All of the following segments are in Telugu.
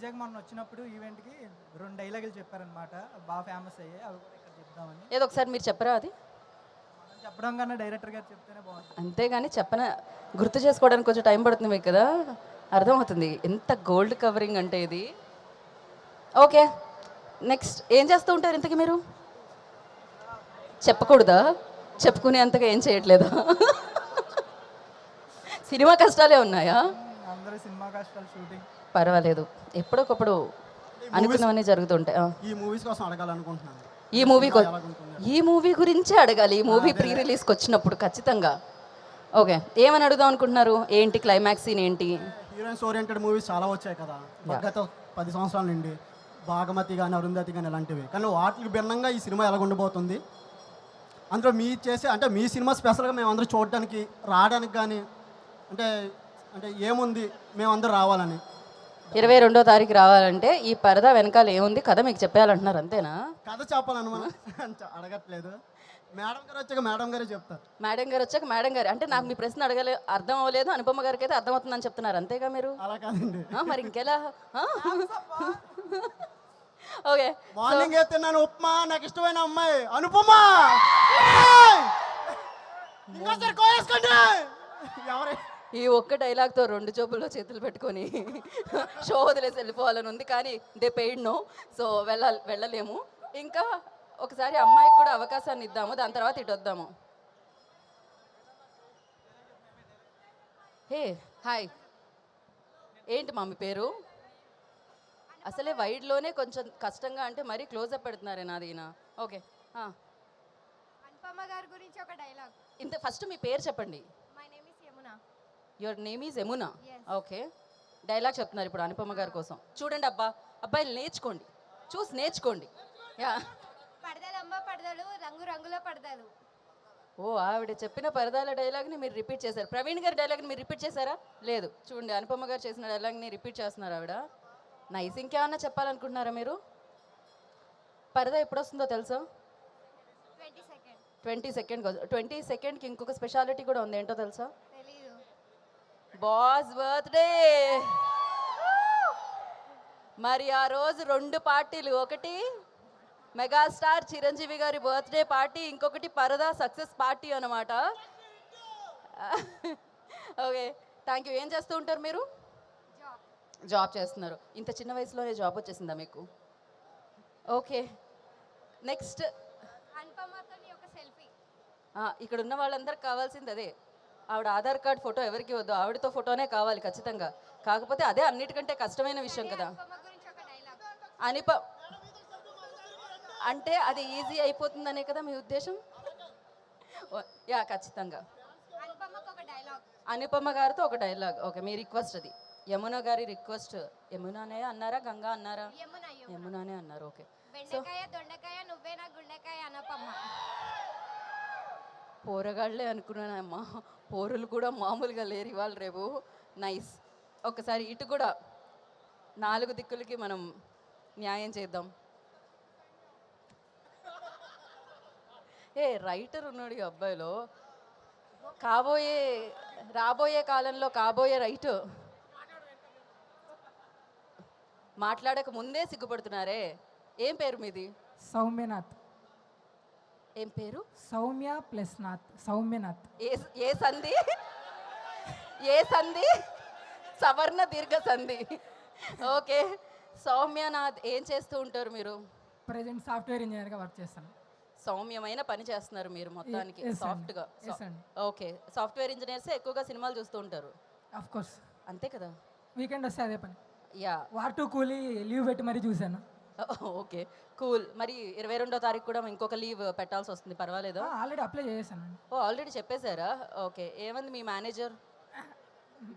వైజాగ్ మొన్న వచ్చినప్పుడు ఈవెంట్కి 2 డైలాగులు చెప్పారనమాట. బాగా ఫేమస్ అయ్యాయి. అవి కూడా ఇక్కడ చెప్దామని. ఏదో ఒకసారి మీరు చెప్పరా అది? మనం చెప్పడం కన్నా డైరెక్టర్ గారు చెప్తేనే బాగుంటుంది. అంతేగాని గుర్తు చేసుకోవడానికి కొంచెం టైం పడుతుంది మీకు కదా, అర్థమవుతుంది ఎంత గోల్డ్ కవరింగ్ అంటే ఇది. ఓకే, నెక్స్ట్ ఏం చేస్తూ ఉంటారు ఇంతకీ మీరు? చెప్పకూడదా? చెప్పుకునే అంతగా ఏం చేయట్లేదా? సినిమా కష్టాలే ఉన్నాయా? అందరూ సినిమా కష్టాలు, షూటింగ్. పర్వాలేదు, ఎప్పుడొకప్పుడు అనుకున్నవన్నీ జరుగుతుంటాయి. ఈ మూవీస్ కోసం అడగాలనుకుంటున్నాను. ఈ మూవీ గురించే అడగాలి. ఈ మూవీ ప్రీ రిలీజ్కి వచ్చినప్పుడు ఖచ్చితంగా. ఓకే, ఏమని అడుగుదాం అనుకుంటున్నారు? ఏంటి క్లైమాక్స్ సీన్ ఏంటి? హీరోయిన్స్ ఓరియంటెడ్ మూవీస్ చాలా వచ్చాయి కదా గత 10 సంవత్సరాల నుండి. భాగమతి కానీ అరుంధతి కానీ ఇలాంటివి. కానీ వాటికి భిన్నంగా ఈ సినిమా ఎలా ఉండబోతుంది? అందులో మీ చేసే అంటే మీ సినిమా స్పెషల్గా మేమందరూ చూడడానికి రావడానికి కానీ అంటే అంటే ఏముంది మేమందరూ రావాలని? 22వ తారీఖు రావాలంటే ఈ పరదా వెనకాల ఏముంది కథ మీకు చెప్పాలంటున్నారు, అంతేనా? కథ చెప్పాలని మనం అడగట్లేదు. మేడం గారు వచ్చాక మేడం గారే చెప్తారు. మేడం గారు వచ్చాక మేడం గారు అంటే నాకు మీ ప్రశ్న అర్థం అవ్వలేదు. అనుపమ గారికి అయితే అర్థమవుతుందని చెప్తున్నారు, అంతేగా మీరు? అలా కాదండి. మరి ఇంకెలా? ఓకే, మార్నింగ్ అయితే తిన్నాను ఉప్మా, నాకు ఇష్టమైన అమ్మాయి అనుపమ. ఇంకోసారి కోయేసుకోండి. ఎవరే ఈ ఒక్క డైలాగ్తో 2 జోబుల్లో చేతులు పెట్టుకొని షో వదిలేసి వెళ్ళిపోవాలని ఉంది, కానీ దే పెయిడ్ నో, సో వెళ్ళలేము. ఇంకా ఒకసారి అమ్మాయికి కూడా అవకాశాన్ని ఇద్దాము, దాని తర్వాత ఇటు వద్దాము. హే హాయ్, ఏంటి మా మీ పేరు? అసలే వైడ్లోనే కొంచెం కష్టంగా అంటే మరీ క్లోజప్ పెడుతున్నారే నాదీన. ఓకే, అనుపమ గారి గురించి ఒక డైలాగ్. ఇంత ఫస్ట్ మీ పేరు చెప్పండి. My name is Yamuna. Your name is Yamuna. Yes. Okay, dialogue చెప్తున్నారు ఇప్పుడు అనుపమ గారి కోసం. చూడండి అబ్బాయిలు నేర్చుకోండి, చూసి నేర్చుకోండి. యా, పడదలమ్మ పడదలు, రంగు రంగుల పడదలు. ఓ ఆవిడ చెప్పిన పరదాల డైలాగ్ని మీరు రిపీట్ చేశారు. ప్రవీణ్ గారి డైలాగ్ని మీరు రిపీట్ చేశారా? లేదు. చూడండి, అనుపమ గారు చేసిన డైలాగ్ని రిపీట్ చేస్తున్నారు ఆవిడ. నైస్. ఇంకేమన్నా చెప్పాలనుకుంటున్నారా మీరు? పరదా ఎప్పుడు వస్తుందో తెలుసా? 20 సెకండ్కి ఇంకొక స్పెషాలిటీ కూడా ఉంది, ఏంటో తెలుసా? తెలీదు. Boss birthday. మరి ఆ రోజు 2 పార్టీలు, ఒకటి మెగాస్టార్ చిరంజీవి గారి బర్త్డే పార్టీ, ఇంకొకటి పరదా సక్సెస్ పార్టీ అన్నమాట. Okay, thank you. ఏం చేస్తూ ఉంటారు మీరు? జాబ్ చేస్తున్నారు. ఇంత చిన్న వయసులోనే జాబ్ వచ్చేసిందా మీకు? ఓకే, నెక్స్ట్ అనుపమతోని ఒక సెల్ఫీ. ఇక్కడ ఉన్న వాళ్ళందరికి కావాల్సింది అదే. ఆవిడ ఆధార్ కార్డ్ ఫోటో ఎవరికి వద్దు, ఆవిడతో ఫోటోనే కావాలి ఖచ్చితంగా. కాకపోతే అదే అన్నిటికంటే కష్టమైన విషయం కదా. అనుపమ గురించి ఒక డైలాగ్. అంటే అది ఈజీ అయిపోతుందనే కదా మీ ఉద్దేశం? యా, ఖచ్చితంగా. అనుపమకు ఒక డైలాగ్. అనుపమ గారితో ఒక డైలాగ్. ఓకే, మీ రిక్వెస్ట్ అది. యమున గారి రిక్వెస్ట్. యమునానే అన్నారా, గంగా అన్నారా? యమున. యమునానే అన్నారు. ఓకే, బెండకాయ దొండకాయ నువ్వే నా గుండెకాయ అనుపమ. పోరగాళ్లే అనుకున్నానమ్మా, పోరులు కూడా మామూలుగా లేరు ఇవాళ రేపు. నైస్. ఒకసారి ఇటు కూడా 4 దిక్కులకి మనం న్యాయం చేద్దాం. రైటర్ ఉన్నాడు ఈ అబ్బాయిలో, రాబోయే కాలంలో కాబోయే రైటు. మాట్లాడక ముందే సిగ్గుపడుతున్నారే. ఏం పేరు మీది? సౌమ్యనాథ్. ఏం పేరు? సౌమ్య ప్లస్ నాథ్. సౌమ్యనాథ్. ఏ సంధి? ఏ సంధి? సవర్ణ దీర్ఘ సంధి. ఓకే, సౌమ్యనాథ్. ఏం చేస్తూ ఉంటారు మీరు? ప్రజెంట్ సాఫ్ట్వేర్ ఇంజనీర్గా వర్క్ చేస్తాను. సౌమ్యమైన పని చేస్తున్నారు మీరు మొత్తానికి, Yes, సాఫ్ట్గా. Yes, అండి. ఓకే, సాఫ్ట్వేర్ ఇంజనీర్సే ఎక్కువగా సినిమాలు చూస్తూ ఉంటారు, ఆఫ్ కోర్స్. అంతే కదా? వీకెండ్ వస్తే అదే పని. యా, వార్ 2 కూలీ లీవ్ పెట్టి మరీ చూశాను. Okay, cool. మరి 22వ తారీఖు కూడా ఇంకొక లీవ్ పెట్టాల్సి వస్తుంది, పర్వాలేదా? ఆల్రెడీ అప్లై చేశానండి. ఓ, ఆల్రెడీ చెప్పేశారా? ఓకే, ఏమంది మీ మేనేజర్?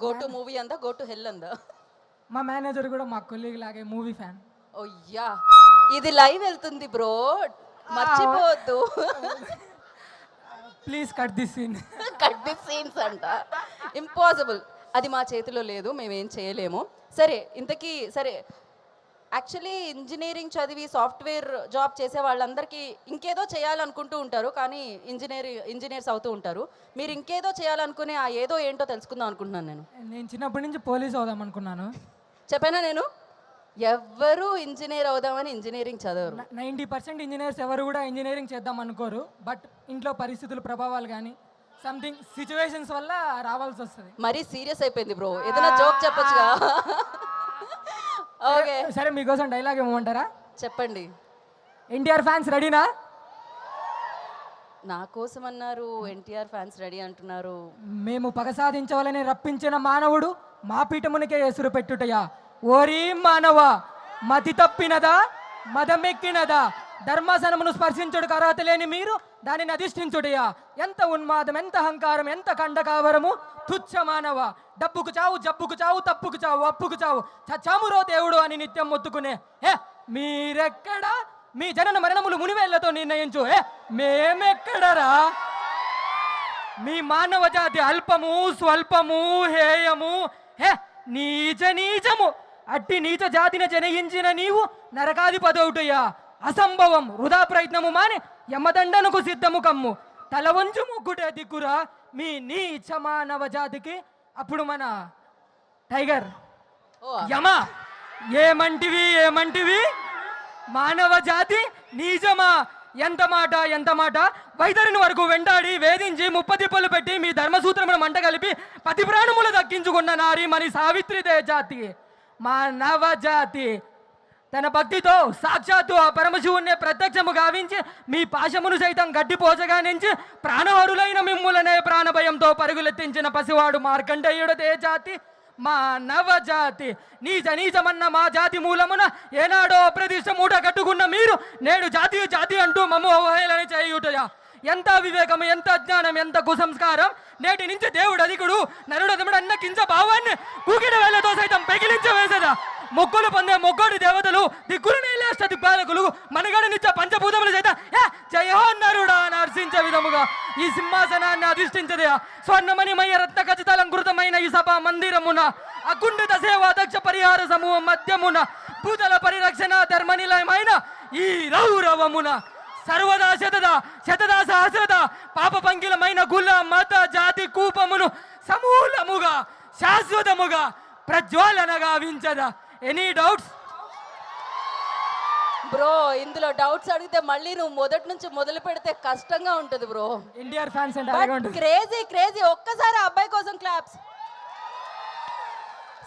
గో టు మూవీ అందా, గో టు హెల్ అందా? మా మేనేజర్ కూడా మా కొలీగ్ లాగే మూవీ ఫ్యాన్. ఓ యా, ఇది లైవ్ వెళ్తుంది బ్రో, మర్చిపోవద్దు. Please cut this scene. Cut this scenes అంట. ఇంపాసిబుల్, అది మా చేతిలో లేదు, మేమేం చేయలేము. సరే, ఇంతకీ సరే, యాక్చువల్లీ ఇంజనీరింగ్ చదివి సాఫ్ట్వేర్ జాబ్ చేసే వాళ్ళందరికీ ఇంకేదో చేయాలనుకుంటూ ఉంటారు, కానీ ఇంజనీర్స్ అవుతూ ఉంటారు. మీరు ఇంకేదో చేయాలనుకునే ఆ ఏదో ఏంటో తెలుసుకుందాం అనుకుంటున్నాను. నేను చిన్నప్పటి నుంచి పోలీస్ అవుదాం అనుకున్నాను. చెప్పానా నేను? ఎవ్వరూ ఇంజనీర్ అవుదామని ఇంజనీరింగ్ చదవరు. 90% ఇంజనీర్స్ ఎవరు కూడా ఇంజనీరింగ్ చేద్దాం అనుకోరు. బట్ ఇంట్లో పరిస్థితుల ప్రభావాలు కానీ సంథింగ్ సిచ్యువేషన్స్ వల్ల రావాల్సి వస్తుంది. మరీ సీరియస్ అయిపోయింది బ్రో, ఏదైనా జోక్ చెప్పొచ్చుగా. ఓకే సరే, మీకోసం డైలాగ్ ఇవ్వమంటారా? చెప్పండి. ఎన్టీఆర్ ఫ్యాన్స్ రెడీనా? నా కోసం అన్నారు, ఎన్టీఆర్ ఫ్యాన్స్ రెడీ అంటున్నారు. మేము పగ సాధించవాలని రప్పించిన మానవుడు మా పీఠమునికే ఎసురు పెట్టుటయా. ఓరి మానవ, మతి తప్పినదా, మదమెక్కినదా, ధర్మాసనమును స్పర్శించుడు అర్హత లేని మీరు దానిని అధిష్ఠించుటయా. ఎంత ఉన్మాదం, ఎంత అహంకారం, ఎంత కండకావరము, తుచ్చ మానవ. డబ్బుకు చావు, జబ్బుకు చావు, తప్పుకు చావు, అప్పుకు చావు, చచ్చామురో దేవుడు అని నిత్యం మొత్తుకునే మీరెక్కడా? మీ జనన మరణములు మునివేళ్లతో నిర్ణయించు. మేమెక్కడరా? మీ మానవ జాతి అల్పము, స్వల్పము, హేయము, నీచ నీచము. అట్టి నీచ జాతిని జనయించిన నీవు నరకాధిపదవుటయ్యా. అసంభవం, వృధా ప్రయత్నము మాని యమదండనకు సిద్ధము కమ్ము. తల వంచు ముగ్గుటే దిక్కురా మీ నీచ మానవ జాతికి. అప్పుడు మన టైగర్ యమ, ఏమంటివి ఏమంటివి? మానవ జాతి నీచమా? ఎంత మాట, ఎంత మాట! వైతరిని వరకు వెంటాడి వేధించి ముప్పతిప్పలు పెట్టి మీ ధర్మసూత్రమును మంట కలిపి పతి ప్రాణములు దక్కించుకున్న నారి మరి సావిత్రిదే జాతి. మానవ జాతి తన భక్తితో సాక్షాత్తు ఆ పరమశివుణ్ణి ప్రత్యక్షము గావించి మీ పాశమును సైతం గడ్డిపోచగా నుంచి ప్రాణహరులైన మిమ్ములనే ప్రాణభయంతో పరుగులెత్తించిన పసివాడు మార్కండేయుడదే జాతి. మా నవజాతి నీచ నీచమన్న మా జాతి మూలమున ఏనాడో అప్రతిష్ట మూట కట్టుకున్న మీరు నేడు జాతి జాతి అంటూ మమ్ము అవహేళన చేయుటయా. ఎంత వివేకం, ఎంత అజ్ఞానం, ఎంత కుసంస్కారం! నేటి నుంచి దేవుడు అధికుడు, నరుడు అతముడు అన్న కించ భావాన్ని కూకిడి వేళ్లతో సైతం పెగిలించవేసదా. మొక్కులు పొందే మొగ్గోడి దేవతలు, దిక్కులు నీలేష్ట దిక్పాలకులు, మనగడనిచ్చే పంచభూతములు సైతం జయో నరుడా నర్శించే విధముగా ఈ సింహాసనాన్ని అధిష్ఠించదయా. స్వర్ణమణిమయ రత్న ఖచ్చితాలంకృతమైన ఈ సభా మందిరమున అకుంఠిత సేవాదక్ష పరిహార సమూహం మధ్యమున భూతల పరిరక్షణ ధర్మనిలయమైన ఈ రౌరవమున సర్వదా శతదా సహస్రద పాప పంకిలమైన కుల మత జాతి కూపమును సమూలముగా శాశ్వతముగా ప్రజ్వాలనగా వించదా. Any doubts? బ్రో, ఇందులో డౌట్స్ అడిగితే మళ్ళీ నువ్వు మొదటి నుంచి మొదలు పెడితే కష్టంగా ఉంటుంది బ్రో. ఎన్టీఆర్ ఫ్యాన్స్ అంటే అలాగే ఉంటుంది. Crazy crazy. ఒక్కసారి ఆ అబ్బాయి కోసం క్లాప్స్.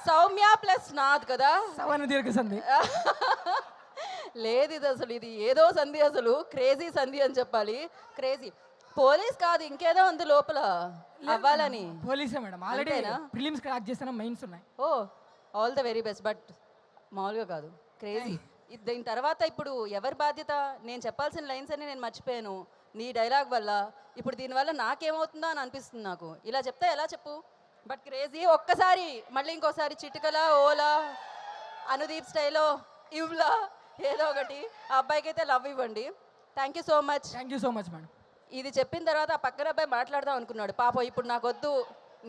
సౌమ్య ప్లస్ నాథ్ కదా. సవన దీర్ఘ సంధి. లేదు, ఇది ఏదో సంధి, అసలు క్రేజీ సంధి అని చెప్పాలి. క్రేజీ పోలీస్ కాదు, ఇంకేదో ఉంది లోపల అవ్వాలని. పోలీసే మేడం, ఆల్రెడీ ప్రిలిమ్స్ క్రాక్ చేసిన మెయిన్స్ ఉన్నాయి. Oh, all the very best. But మామూలుగా కాదు, క్రేజీ. దీని తర్వాత ఇప్పుడు ఎవరి బాధ్యత? నేను చెప్పాల్సిన లైన్స్ అన్ని నేను మర్చిపోయాను నీ డైలాగ్ వల్ల. ఇప్పుడు దీనివల్ల నాకేమవుతుందో అని అనిపిస్తుంది నాకు. ఇలా చెప్తే ఎలా చెప్పు? But crazy. ఒక్కసారి మళ్ళీ ఇంకోసారి చిటికలా, ఓలా, అనుదీప్ స్టైలో, ఇవ్లా, ఏదో ఒకటి. ఆ అబ్బాయికి అయితే లవ్ ఇవ్వండి. Thank you so much. Thank you so much madam. ఇది చెప్పిన తర్వాత ఆ పక్కన అబ్బాయి మాట్లాడదాం అనుకున్నాడు. పాపం ఇప్పుడు నాకు వద్దు,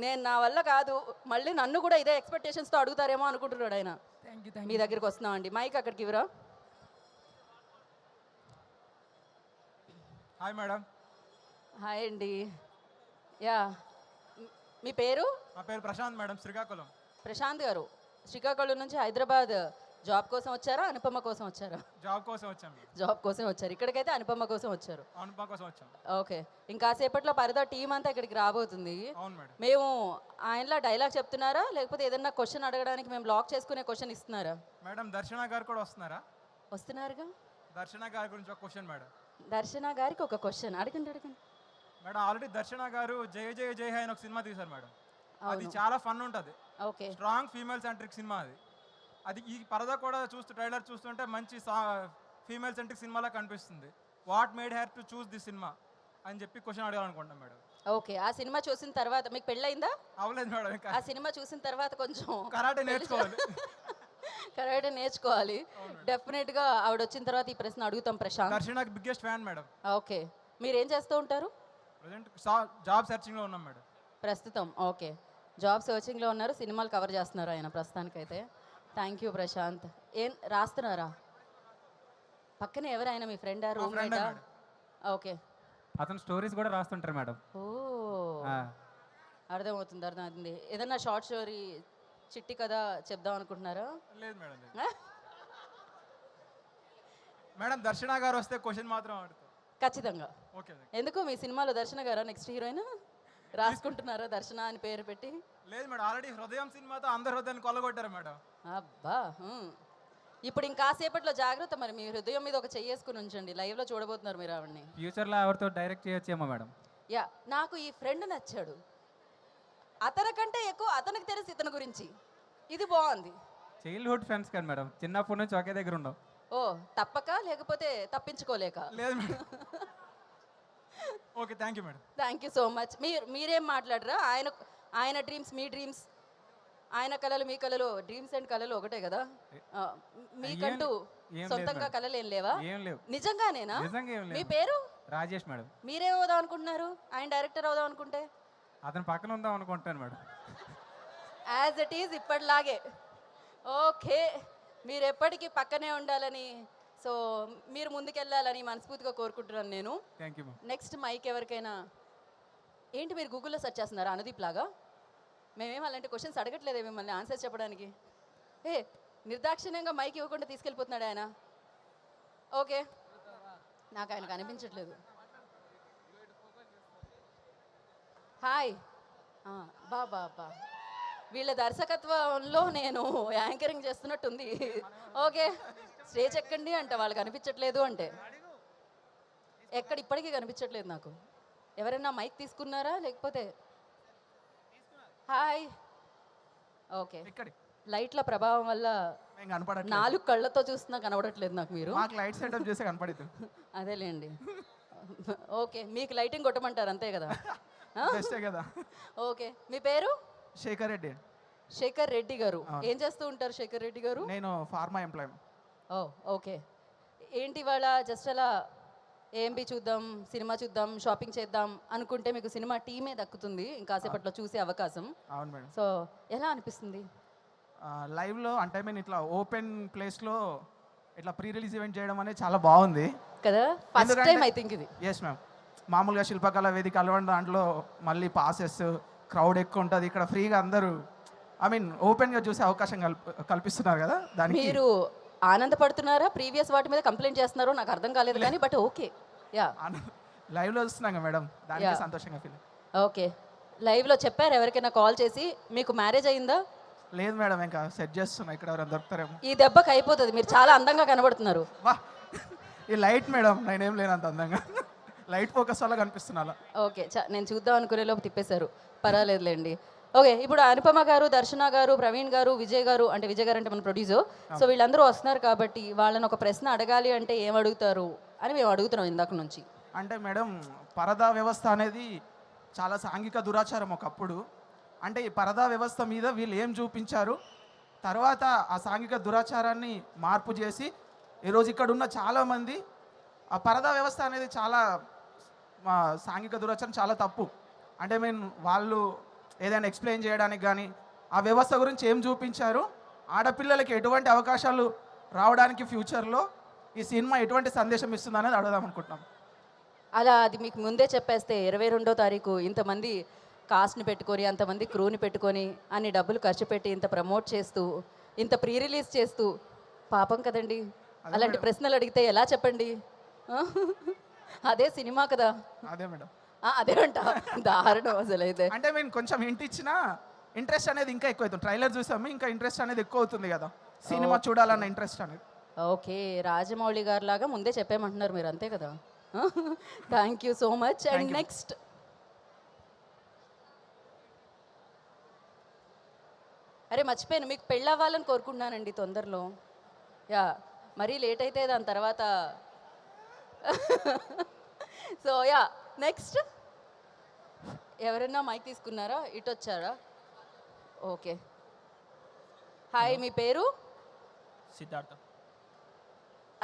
నేను నా వల్ల కాదు, మళ్ళీ నన్ను కూడా ఇదే ఎక్స్పెక్టేషన్స్తో అడుగుతారేమో అనుకుంటున్నాడు ఆయన. మీ దగ్గరికి వస్తున్నామండి. మైక్ అక్కడికి ఇవ్వరా. Hi madam. హాయ్ అండి. యా, మీ పేరు? నా పేరు ప్రశాంత్ మేడం, శ్రీకాకుళం. ప్రశాంత్ గారు శ్రీకాకుళం నుంచి హైదరాబాద్ జాబ్ కోసం వచ్చారా, అనుపమ కోసం వచ్చారా? జాబ్ కోసం వచ్చాం. జాబ్ కోసం వచ్చారు. ఇక్కడికైతే అనుపమ కోసం వచ్చారు. అనుపమ కోసం వచ్చాం. ఓకే, ఇంకాసేపట్లో పరిదా టీం అంతా ఇక్కడికి రాబోతుంది. అవును మేడం. మేము ఆయనలా డైలాగ్ చెప్తున్నారా, లేకపోతే ఏదన్నా క్వశ్చన్ అడగడానికి మేము బ్లాక్ చేసుకునే క్వశ్చన్ ఇస్తున్నారా? మేడం, దర్శన గారు కూడా వస్తున్నారా? వస్తున్నారుగా. దర్శన గారి గురించి ఒక క్వశ్చన్ మేడం. దర్శన గారికి ఒక క్వశ్చన్ అడగండి. మేడం, ఆల్రెడీ దర్శన గారు జయ జయ జయ హై అని ఒక సినిమా తీశారు మేడం. అది చాలా ఫన్ ఉంటుంది. Okay, strong female centric cinema అది. అది ఈ పరదా కూడా ట్రైలర్ చూస్తుంటే మంచి ఫీమేల్ సెంట్రిక్ సినిమాలా కనిపిస్తుంది. What made her to choose this cinema అని చెప్పి క్వశ్చన్ అడగాలనుకుంటాం మేడం. ఓకే, ఆ సినిమా చూసిన తర్వాత మీకు పెళ్ళయిందా? అవ్వలేదు మేడం. ఇంకా ఆ సినిమా చూసిన తర్వాత కొంచెం కరాటే నేర్చుకోవాలి. కరాటే నేర్చుకోవాలి. డెఫినెట్గా ఆవిడ వచ్చిన తర్వాత ఈ ప్రశ్న అడుగుతాం. ప్రశాంత్ దర్శనకి బిగ్గెస్ట్ ఫ్యాన్ మేడం. ఓకే, మీరేం చేస్తూ ఉంటారు? ప్రజెంట్ జాబ్ సెర్చింగ్లో ఉన్నాం మేడం. ప్రస్తుతం ఓకే, జాబ్ సర్చింగ్లో ఉన్నారు. సినిమాలు కవర్ చేస్తున్నారు ఆయన ప్రస్తుతానికైతే. Thank you Prashanth. ఏం రాస్తున్నారా? పక్కనే ఎవరైనా మీ ఫ్రెండా, రూమ్మేటా? ఓకే, అతను స్టోరీస్ కూడా రాస్తుంటారు మేడం. ఓ, అర్థమవుతుంది. ఏదన్నా షార్ట్ స్టోరీ, చిట్టి కథ చెప్దాం అనుకుంటున్నారా? లేదు మేడం. మేడం దర్శన గారు వస్తే క్వశ్చన్ మాత్రం అడుగుతాం. ఖచ్చితంగా. ఓకే. ఎందుకు మీ సినిమాలో దర్శన గారా నెక్స్ట్ హీరోయిన్ రాసుకుంటున్నారా దర్శన అని పేరు పెట్టి? లేదు మేడం, ఆల్రెడీ హృదయం సినిమాతో అందరి హృదయాన్ని కొల్లగొట్టారు మేడం. అబ్బా ఇప్పుడు ఇంకాసేపట్లో జాగ్రత్త, మరి మీ హృదయం మీద ఒక చెయ్యేసుకుని ఉంచండి, లైవ్లో చూడబోతున్నారు మీరు ఆవిడ్ని. ఫ్యూచర్లో ఎవరితో డైరెక్ట్ చేయొచ్చేమో మేడం. యా, నాకు ఈ ఫ్రెండ్ నచ్చాడు, అతనికంటే ఎక్కువ అతనికి తెలుసు ఇతని గురించి, ఇది బాగుంది. చైల్డ్హుడ్ ఫ్రెండ్స్ కదా మేడం, చిన్నప్పటి నుంచి ఒకే దగ్గర ఉండవు. ఓ తప్పక లేకపోతే తప్పించుకోలేక? లేదు madam. Okay, thank you madam. Thank you so much. మీరేం మాట్లాడరా? ఆయన డ్రీమ్స్ మీ డ్రీమ్స్, ఆయన కళలు మీ కళలు, డ్రీమ్స్ అండ్ కళలు ఒకటే కదా. మీకంటూ ఏం సొంతంగా లేదు కళలు ఏం లేవా? ఏం లేవు. నిజంగానేనా? నిజంగా ఏం మీ లేదు. పేరు? రాజేష్ మేడం. మీరేం అవుదాం అనుకుంటున్నారు? ఆయన డైరెక్టర్ అవుదాం అనుకుంటే? అతను పక్కన ఉందాం అనుకుంటాను మేడం. యాజ్ ఇట్ ఈజ్ ఇప్పటిలాగే. ఓకే, మీరు ఎప్పటికీ పక్కనే ఉండాలని, సో మీరు ముందుకెళ్ళాలని మనస్ఫూర్తిగా కోరుకుంటున్నాను నేను. Thank you ma'am. Next mike ఎవరికైనా. ఏంటి మీరు గూగుల్లో సెర్చ్ చేస్తున్నారా అనుదీప్ లాగా? మేమేం అలాంటి క్వశ్చన్స్ అడగట్లేదే మిమ్మల్ని ఆన్సర్స్ చెప్పడానికి. నిర్దాక్షిణ్యంగా మైక్ ఇవ్వకుండా తీసుకెళ్ళిపోతున్నాడు ఆయన. ఓకే, నాకు ఆయన కనిపించట్లేదు. హాయ్. బా వీళ్ళ దర్శకత్వంలో నేను యాంకరింగ్ చేస్తున్నట్టుంది. ఓకే, స్టేజ్ ఎక్కండి అంట, వాళ్ళు కనిపించట్లేదు అంటే. ఎక్కడ ఇప్పటికీ కనిపించట్లేదు నాకు. ఎవరైనా మైక్ తీసుకున్నారా లేకపోతే? హాయ్. ఓకే, లైట్ల ప్రభావం వల్ల కనపడట్లేదు. 4 కళ్ళతో చూస్తున్నా కనబడట్లేదు నాకు మీరు. మాకు లైట్ సెటప్ చేస్తే కనపడదు. అదేలేండి. ఓకే, మీకు లైటింగ్ కొట్టమంటారు అంతే కదా? బెస్టే కదా. ఓకే, మీ పేరు? శేఖర్ రెడ్డి. శేఖర్ రెడ్డి గారు. ఏం చేస్తూ ఉంటారు శేఖర్ రెడ్డి గారు? నేను ఫార్మా ఎంప్లాయ్. ఓ ఓకే. ఏంటి ఇవాళ జస్ట్ అలా ఏఎంబి చూద్దాం, సినిమా చూద్దాం, షాపింగ్ చేద్దాం అనుకుంటే మీకు సినిమా టీమే దక్కుతుంది ఇంకాసేపట్లో చూసే అవకాశం. అవును మేడం. సో ఎలా అనిపిస్తుంది? లైవ్లో అంటే నేను ఇట్లా ఓపెన్ ప్లేస్లో ఇట్లా ప్రీ రిలీజ్ ఈవెంట్ చేయడం అనేది చాలా బాగుంది కదా, ఫస్ట్ టైం ఐ థింక్ ఇది. Yes ma'am. మామూలుగా శిల్పకళా వేదిక అలవాటు దాంట్లో మళ్ళీ పాసెస్ క్రౌడ్ ఎక్కువ ఉంటుంది, ఇక్కడ ఫ్రీగా అందరూ ఐ మీన్ ఓపెన్గా చూసే అవకాశం కల్పిస్తున్నారు కదా, దానికి మీరు ఆనందపడుతున్నారా? ప్రీవియస్ వాటి మీద కంప్లైంట్ చేస్తున్నారో నాకు అర్థం కాలేదు కానీ, బట్ ఓకే. యా, లైవ్లో చూస్తున్నాం మేడం, దానికి సంతోషంగా ఫీల్. ఓకే, లైవ్లో చెప్పారు ఎవరికైనా కాల్ చేసి మీకు మ్యారేజ్ అయిందా? లేదు మేడం, ఇంకా సెట్ చేస్తున్నా, ఇక్కడ ఎవరైనా దొరుకుతారేమో. ఈ దెబ్బకి అయిపోతుంది, మీరు చాలా అందంగా కనబడుతున్నారు. వా, ఈ లైట్ మేడం, నేనేం లేనంత అందంగా, లైట్ ఫోకస్ వల్ల కనిపిస్తున్నా అలా. ఓకే, నేను చూద్దాం అనుకునే లోపు తిప్పేశారు, పర్వాలేదులేండి. ఓకే, ఇప్పుడు అనుపమ గారు, దర్శన గారు, ప్రవీణ్ గారు, విజయ్ గారు అంటే మన ప్రొడ్యూసర్, సో వీళ్ళందరూ వస్తున్నారు కాబట్టి వాళ్ళని ఒక ప్రశ్న అడగాలి అంటే ఏం అడుగుతారు అని మేము అడుగుతున్నాం ఇందాక నుంచి. అంటే మేడం, పరదా వ్యవస్థ అనేది చాలా సాంఘిక దురాచారం ఒకప్పుడు. అంటే ఈ పరదా వ్యవస్థ మీద వీళ్ళు ఏం చూపించారు, తర్వాత ఆ సాంఘిక దురాచారాన్ని మార్పు చేసి ఈరోజు ఇక్కడ ఉన్న చాలామంది ఆ పరదా వ్యవస్థ అనేది చాలా సాంఘిక దురాచారం చాలా తప్పు. అంటే వాళ్ళు ఏదైనా ఎక్స్ప్లెయిన్ చేయడానికి కానీ ఆ వ్యవస్థ గురించి ఏం చూపించారు, ఆడపిల్లలకి ఎటువంటి అవకాశాలు రావడానికి ఫ్యూచర్లో ఈ సినిమా ఎటువంటి సందేశం ఇస్తుంది అనేది అడుగుదాం అనుకుంటున్నాం. అలా అది మీకు ముందే చెప్పేస్తే 22వ తారీఖు ఇంతమంది కాస్ట్ని పెట్టుకొని, అంతమంది క్రూని పెట్టుకొని, అన్ని డబ్బులు ఖర్చు పెట్టి ఇంత ప్రమోట్ చేస్తూ, ఇంత ప్రీ రిలీజ్ చేస్తూ, పాపం కదండి. అలాంటి ప్రశ్నలు అడిగితే ఎలా చెప్పండి? అదే సినిమా కదా. అదే మేడం, అదే అంట, దారుణం అసలు. అయితే అంటే మేము కొంచెం హింట్ ఇచ్చినా ఇంట్రెస్ట్ అనేది ఇంకా ఎక్కువ అవుతుంది. ట్రైలర్ చూసాము, ఇంకా ఇంట్రెస్ట్ అనేది ఎక్కువ అవుతుంది కదా, సినిమా చూడాలన్న ఇంట్రెస్ట్ అనేది. ఓకే, రాజమౌళి గారు లాగా ముందే చెప్పేమంటున్నారు మీరు, అంతే కదా. Thank you so much. And next అరే మర్చిపోయాను, మీకు పెళ్ళి అవ్వాలని కోరుకుంటున్నానండి తొందరలో. యా, మరీ లేట్ అయితే దాని తర్వాత. సో యా, నెక్స్ట్ ఎవరైనా మైక్ తీసుకున్నారా? ఇటు వచ్చారా? ఓకే, హాయ్, మీ పేరు? సిద్ధార్థ.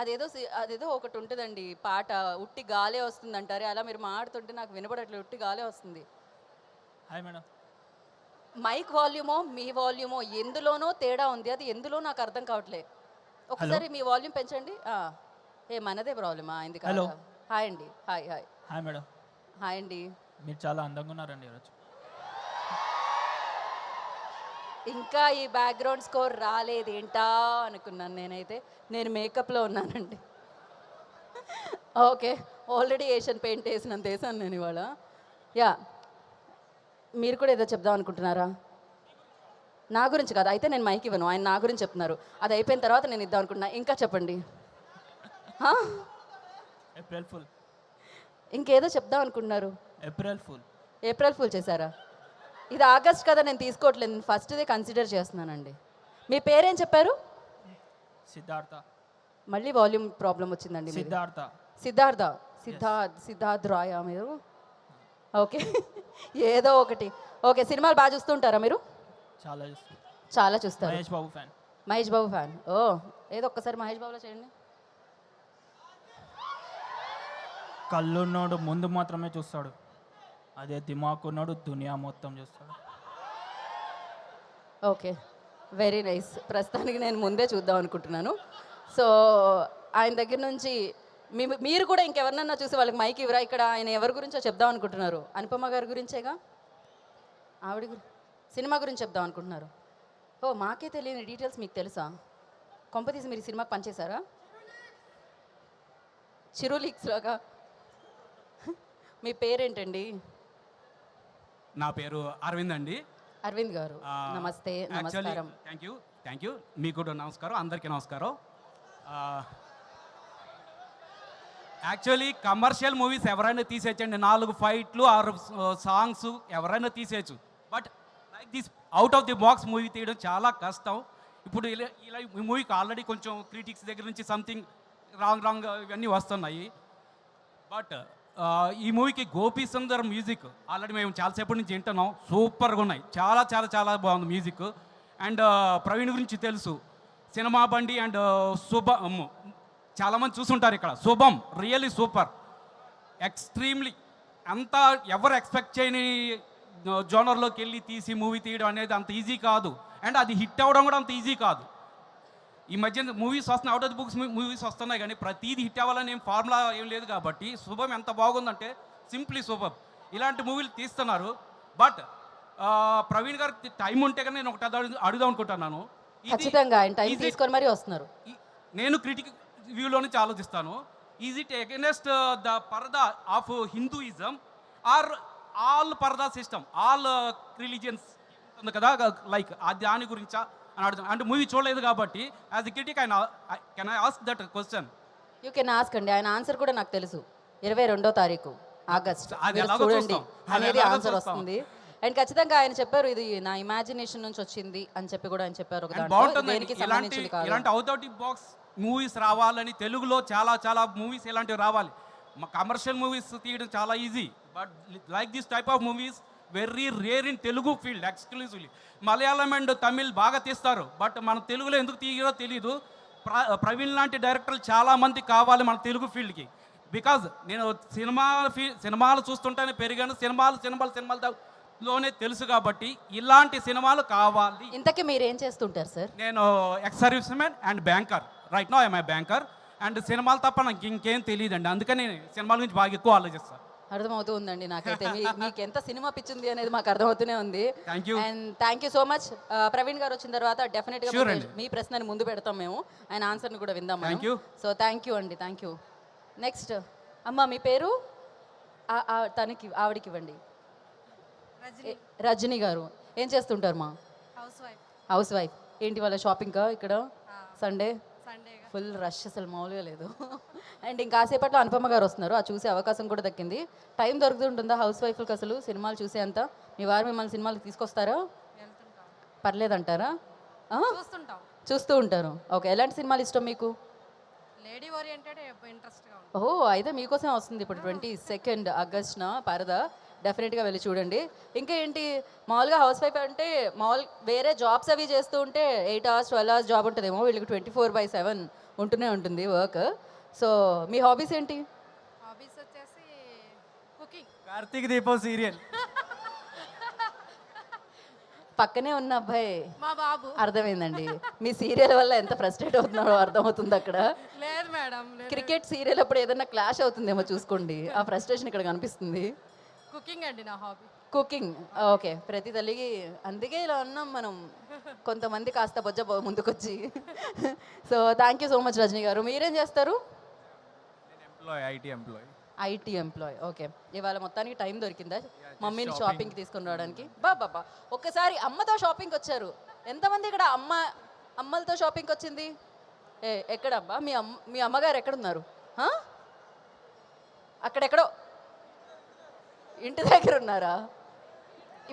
అదేదో ఒకటి ఉంటుందండి పాట, ఉట్టి గాలే వస్తుంది అంటారే, అలా మీరు మాడుతుంటే నాకు వినపడట్లేదు, ఉట్టి గాలే వస్తుంది. Hi madam. మైక్ వాల్యూమో మీ వాల్యూమో ఎందులోనో తేడా ఉంది, అది ఎందులో నాకు అర్థం కావట్లే. ఒకసారి మీ వాల్యూమ్ పెంచండి. మనదే ప్రాబ్లమా? ఎందుకు? హలో, హాయ్ అండి. Hi hi hi madam. Hi అండి. మీరు చాలా అందంగా ఉన్నారండి ఈరోజు. ఇంకా ఈ బ్యాక్గ్రౌండ్ స్కోర్ రాలేదేంటా అనుకున్నాను నేనైతే. నేను మేకప్లో ఉన్నానండి. ఓకే, ఆల్రెడీ ఏషియన్ పెయింట్ వేసినంత వేసాను నేను ఇవాళ. యా, మీరు కూడా ఏదో చెప్దాం అనుకుంటున్నారా? నా గురించి కాదు, అయితే నేను మైక్ ఇవ్వను, ఆయన నా గురించి చెప్తున్నారు. అది అయిపోయిన తర్వాత నేను ఇద్దాం అనుకుంటున్నా. ఇంకా చెప్పండి. హా? April full. ఇంకేదో చెప్దాం అనుకుంటున్నారు. April full. ఏప్రిల్ ఫుల్ చేశారా? ఇది ఆగస్ట్ కదా, నేను తీసుకోవట్లేదు, నేను ఫస్ట్దే కన్సిడర్ చేస్తున్నానండి. మీ పేరేం చెప్పారు? సిద్ధార్థ. మళ్ళీ వాల్యూమ్ ప్రాబ్లం వచ్చిందండి మీది. సిద్ధార్థ. సిద్ధార్థ. సిద్ధార్థ్ రాయా మీరు? ఓకే, ఏదో ఒకటి. ఓకే, సినిమాలు బాగా చూస్తుంటారా మీరు? చాలా చూస్తాను. చాలా చూస్తారు. మహేష్ బాబు ఫ్యాన్. మహేష్ బాబు ఫ్యాన్. ఓ, ఏదో ఒక్కసారి మహేష్ బాబులో చేయండి. కళ్ళున్నోడు ముందు మాత్రమే చూస్తాడు, అదే దిమాకున్నోడు దునియా మొత్తం చూస్తాడు. Okay, very nice. ప్రస్తుతానికి నేను ముందే చూద్దాం అనుకుంటున్నాను. సో ఆయన దగ్గర నుంచి మీరు కూడా ఇంకెవరినన్నా చూసి వాళ్ళకి మైక్ ఇవ్వరా? ఇక్కడ ఆయన ఎవరి గురించో చెప్దాం అనుకుంటున్నారు? అనుపమ గారి గురించేగా, ఆవిడ సినిమా గురించి చెప్దాం అనుకుంటున్నారు. ఓ, మాకే తెలియని డీటెయిల్స్ మీకు తెలుసా? కొంపతీసి మీరు ఈ సినిమాకి పనిచేశారా? చిరు లీక్స్ లాగా. మీ పేరేంటండి? నా పేరు అరవింద్ అండి. అరవింద్ గారు, నమస్తే. నమస్కారం. Thank you. మీకు కూడా నమస్కారం, అందరికీ నమస్కారం. యాక్చువల్లీ కమర్షియల్ మూవీస్ ఎవరైనా తీసేయచ్చండి, 4 ఫైట్లు 6 సాంగ్స్ ఎవరైనా తీసేయచ్చు. But like this out of the box movie తీయడం చాలా కష్టం. ఇప్పుడు ఇలా ఈ మూవీకి ఆల్రెడీ కొంచెం క్రిటిక్స్ దగ్గర నుంచి సంథింగ్ రాంగ్ ఇవన్నీ వస్తున్నాయి. బట్ ఈ మూవీకి గోపీ సుందర్ మ్యూజిక్ ఆల్రెడీ మేము చాలాసేపటి నుంచి వింటున్నాం, సూపర్గా ఉన్నాయి. చాలా చాలా చాలా బాగుంది మ్యూజిక్. అండ్ ప్రవీణ్ గురించి తెలుసు, సినిమా బండి అండ్ శుభం చాలామంది చూసుంటారు ఇక్కడ. శుభం రియల్లీ సూపర్, ఎక్స్ట్రీమ్లీ. అంతా ఎవరు ఎక్స్పెక్ట్ చేయని జోనర్లోకి వెళ్ళి తీసి మూవీ తీయడం అనేది అంత ఈజీ కాదు. అండ్ అది హిట్ అవ్వడం కూడా అంత ఈజీ కాదు. ఈ మధ్య మూవీస్ వస్తున్నాయి, out of the books movies వస్తున్నాయి, కానీ ప్రతిదీ హిట్ అవ్వాలని ఏం ఫార్ములా ఏం లేదు. కాబట్టి శుభం ఎంత బాగుందంటే సింప్లీ సూపర్. ఇలాంటి మూవీలు తీస్తున్నారు. బట్ ప్రవీణ్ గారికి టైం ఉంటే కానీ నేను ఒకటి అడుగుదాం అనుకుంటున్నాను. ఖచ్చితంగా ఆయన టైం తీసుకొని మరీ వస్తున్నారు. నేను క్రిటిక్ వ్యూలో నుంచి ఆలోచిస్తాను. ఈజ్ ఇట్ అగెనెస్ట్ ద పరదా ఆఫ్ హిందూయిజం ఆర్ ఆల్ పరదా సిస్టమ్, ఆల్ రిలీజియన్స్ ఉంది కదా, లైక్ దాని గురించా అని అడుగుతాను. అంటే మూవీ చూడలేదు కాబట్టి as a critic can I ask that question? You can ask అండి. ఆయన ఆన్సర్ కూడా నాకు తెలుసు. 22వ తారీఖు ఆగస్ట్ చూడండి అనేది ఆన్సర్ వస్తుంది. అండ్ ఖచ్చితంగా ఆయన చెప్పారు, ఇది నా ఇమాజినేషన్ నుంచి వచ్చింది అని చెప్పి కూడా ఆయన చెప్పారు. ఇలాంటి out of the box movies రావాలని తెలుగులో చాలా చాలా మూవీస్ ఇలాంటివి రావాలి. కమర్షియల్ మూవీస్ తీయడం చాలా easy, but like this type of movies very rare in Telugu field exclusively. Malayalam and Tamil బాగా తీస్తారు, బట్ మన తెలుగులో ఎందుకు తీయరో తెలీదు. ప్రవీణ్ లాంటి డైరెక్టర్లు చాలామంది కావాలి మన తెలుగు ఫీల్డ్కి. బికాజ్ నేను సినిమాలు చూస్తుంటేనే పెరిగాను, సినిమాలోనే తెలుసు కాబట్టి ఇలాంటి సినిమాలు కావాలి. ఇంతకీ మీరు ఏం చేస్తుంటారు సార్? నేను ex service man and banker. Right now I'm a banker. And సినిమాలు తప్ప నాకు ఇంకేం తెలియదండి, అందుకని సినిమాల గురించి బాగా ఎక్కువ ఆలోచిస్తాను. అర్థమవుతూ ఉందండి నాకైతే. మీకు ఎంత సినిమా పిచ్చింది అనేది మాకు అర్థమవుతూనే ఉంది. Thank you. And thank you so much. Praveen గారు వచ్చిన తర్వాత డెఫినెట్గా మీ ప్రశ్నని ముందు పెడతాం మేము, ఆయన ఆన్సర్ని కూడా విందాం. Thank you. So thank you అండి, థ్యాంక్ యూ. నెక్స్ట్ అమ్మ, మీ పేరు? ఆవిడకి ఇవ్వండి. రజనీ గారు ఏం చేస్తుంటారు? మా హౌస్ వైఫ్. ఏంటి వాళ్ళ షాపింగ్కా ఇక్కడ? సండే ఫుల్ రష్, అసలు మామూలుగా లేదు. అండ్ ఇంకాసేపట్లో అనుపమ గారు వస్తున్నారు, అది చూసే అవకాశం కూడా దక్కింది. టైం దొరుకుతుంటుందా హౌస్ వైఫ్కి అసలు సినిమాలు చూసే అంత? మీ వారు మిమ్మల్ని సినిమాలు తీసుకొస్తారా? పర్లేదంటారా? చూస్తూ ఉంటారు. ఓకే, ఎలాంటి సినిమాలు ఇష్టం మీకు? లేడీ ఓరియంటెడ్ ఇంట్రెస్ట్గా ఉంది. ఓహో, అయితే మీకోసం వస్తుంది ఇప్పుడు 22 ఆగస్ట్న పరదా. డెఫినెట్గా వెళ్ళి చూడండి. ఇంకా ఏంటి, మామూలుగా హౌస్ వైఫ్ అంటే వేరే జాబ్స్ అవి చేస్తూ ఉంటే 8 hours 12 hours జాబ్ ఉంటుందేమో, వీళ్ళకి 24/7 ఉంటూనే ఉంటుంది వర్క్. సో మీ హాబీస్ ఏంటి? హాబీస్ వచ్చేసి కుకింగ్. కార్తీక దీపం సీరియల్. పక్కనే ఉన్న అబ్బాయి మా బాబు. అర్థమైందండి. మీ సీరియల్ వల్ల ఎంత ఫ్రస్ట్రేట్ అవుతున్నారో అర్థమవుతుంది అక్కడ. లేదు మేడం, క్రికెట్ సీరియల్ అప్పుడు ఏదైనా క్లాష్ అవుతుందేమో చూసుకోండి, ఆ ఫ్రస్ట్రేషన్ ఇక్కడ కనిపిస్తుంది. కుకింగ్ అండి నా హాబీ. కుకింగ్. ఓకే, ప్రతి తల్లికి అందుకే ఇలా ఉన్నాం మనం, కొంతమంది కాస్త బొజ్జ ముందుకొచ్చి. So thank you so much Rajini garu. మీరేం చేస్తారు? IT employee. IT employee. Okay, ఇవాళ మొత్తానికి టైం దొరికిందా మమ్మీని షాపింగ్కి తీసుకుని రావడానికి? బాబా ఒక్కసారి అమ్మతో షాపింగ్కి వచ్చారు. ఎంతమంది ఇక్కడ అమ్మలతో షాపింగ్కి వచ్చింది? ఎక్కడమ్మా మీ అమ్మగారు ఎక్కడున్నారు? అక్కడెక్కడో ఇంటి దగ్గర ఉన్నారా?